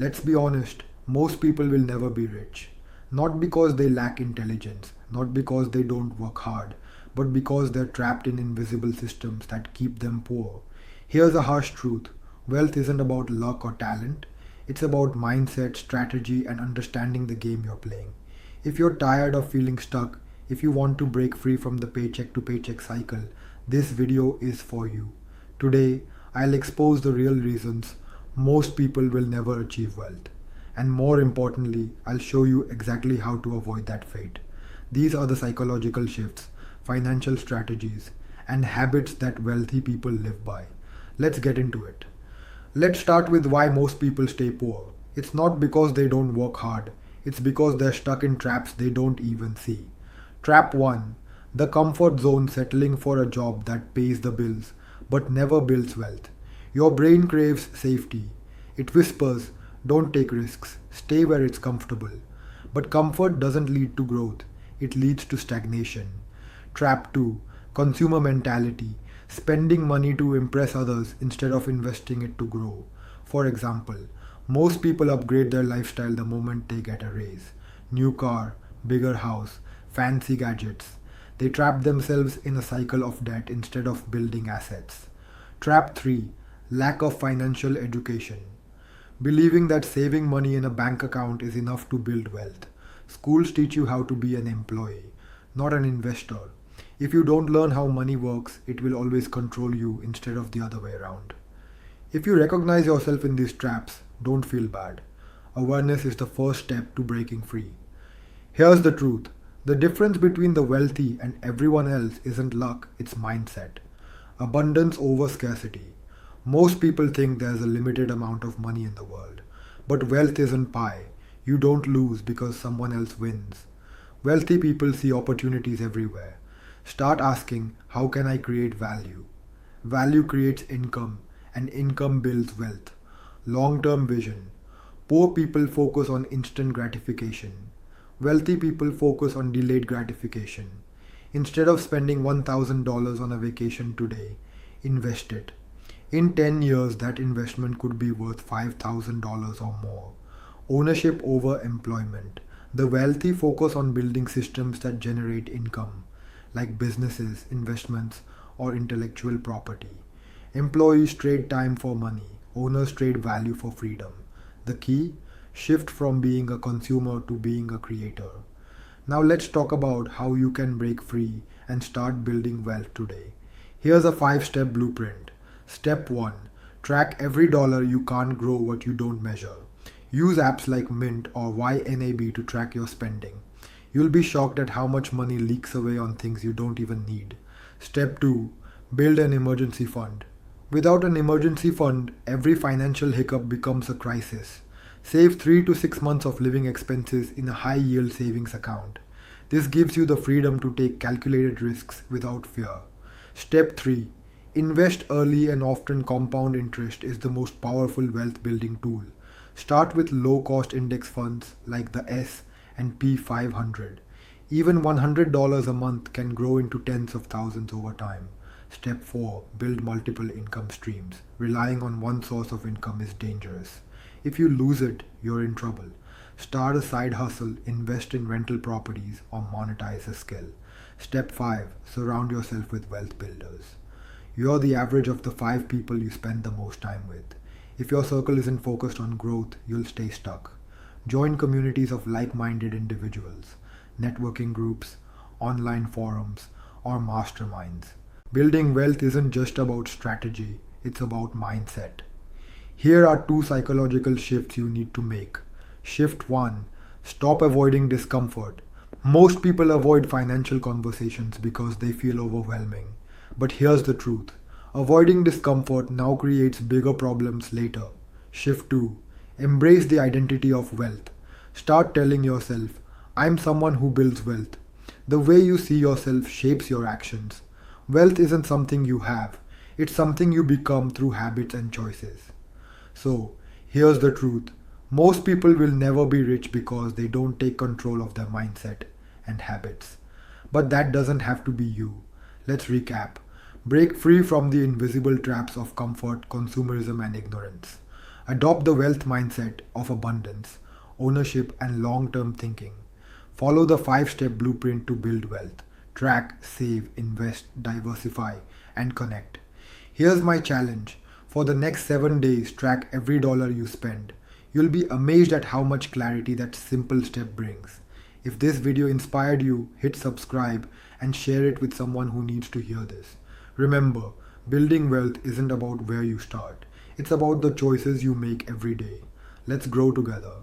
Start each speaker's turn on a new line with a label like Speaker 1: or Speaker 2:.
Speaker 1: Let's be honest, most people will never be rich. Not because they lack intelligence, not because they don't work hard, but because they're trapped in invisible systems that keep them poor. Here's a harsh truth: wealth isn't about luck or talent, it's about mindset, strategy, and understanding the game you're playing. If you're tired of feeling stuck, if you want to break free from the paycheck to paycheck cycle, this video is for you. Today, I'll expose the real reasons most people will never achieve wealth. And more importantly, I'll show you exactly how to avoid that fate. These are the psychological shifts, financial strategies, and habits that wealthy people live by. Let's get into it. Let's start with why most people stay poor. It's not because they don't work hard, it's because they're stuck in traps they don't even see. Trap 1: the comfort zone, settling for a job that pays the bills but never builds wealth. Your brain craves safety. It whispers, don't take risks, stay where it's comfortable. But comfort doesn't lead to growth, it leads to stagnation. Trap 2: consumer mentality, spending money to impress others instead of investing it to grow. For example, most people upgrade their lifestyle the moment they get a raise. New car, bigger house, fancy gadgets. They trap themselves in a cycle of debt instead of building assets. Trap 3: lack of financial education. Believing that saving money in a bank account is enough to build wealth. Schools teach you how to be an employee, not an investor. If you don't learn how money works, it will always control you instead of the other way around. If you recognize yourself in these traps, don't feel bad. Awareness is the first step to breaking free. Here's the truth: the difference between the wealthy and everyone else isn't luck, it's mindset. Abundance over scarcity. Most people think there's a limited amount of money in the world. But wealth isn't pie. You don't lose because someone else wins. Wealthy people see opportunities everywhere. Start asking, how can I create value? Value creates income, and income builds wealth. Long-term vision. Poor people focus on instant gratification. Wealthy people focus on delayed gratification. Instead of spending $1,000 on a vacation today, invest it. In 10 years, that investment could be worth $5,000 or more. Ownership over employment. The wealthy focus on building systems that generate income, like businesses, investments, or intellectual property. Employees trade time for money. Owners trade value for freedom. The key? Shift from being a consumer to being a creator. Now let's talk about how you can break free and start building wealth today. Here's a 5-step blueprint. Step 1: track every dollar. You can't grow what you don't measure. Use apps like Mint or YNAB to track your spending. You'll be shocked at how much money leaks away on things you don't even need. Step 2: build an emergency fund. Without an emergency fund, every financial hiccup becomes a crisis. Save 3 to 6 months of living expenses in a high yield savings account. This gives you the freedom to take calculated risks without fear. Step 3: invest early, and often compound interest is the most powerful wealth building tool. Start with low cost index funds like the S&P 500. Even $100 a month can grow into tens of thousands over time. Step 4: build multiple income streams. Relying on one source of income is dangerous. If you lose it, you're in trouble. Start a side hustle, invest in rental properties, or monetize a skill. Step 5: surround yourself with wealth builders. You're the average of the 5 people you spend the most time with. If your circle isn't focused on growth, you'll stay stuck. Join communities of like-minded individuals, networking groups, online forums, or masterminds. Building wealth isn't just about strategy, it's about mindset. Here are 2 psychological shifts you need to make. Shift 1: stop avoiding discomfort. Most people avoid financial conversations because they feel overwhelming. But here's the truth: avoiding discomfort now creates bigger problems later. Shift 2: embrace the identity of wealth. Start telling yourself, I'm someone who builds wealth. The way you see yourself shapes your actions. Wealth isn't something you have, it's something you become through habits and choices. So, here's the truth: most people will never be rich because they don't take control of their mindset and habits. But that doesn't have to be you. Let's recap. Break free from the invisible traps of comfort, consumerism, and ignorance. Adopt the wealth mindset of abundance, ownership, and long term thinking. Follow the 5 step blueprint to build wealth: track, save, invest, diversify, and connect. Here's my challenge: for the next 7 days, track every dollar you spend. You'll be amazed at how much clarity that simple step brings. If this video inspired you, hit subscribe and share it with someone who needs to hear this. Remember, building wealth isn't about where you start, it's about the choices you make every day. Let's grow together.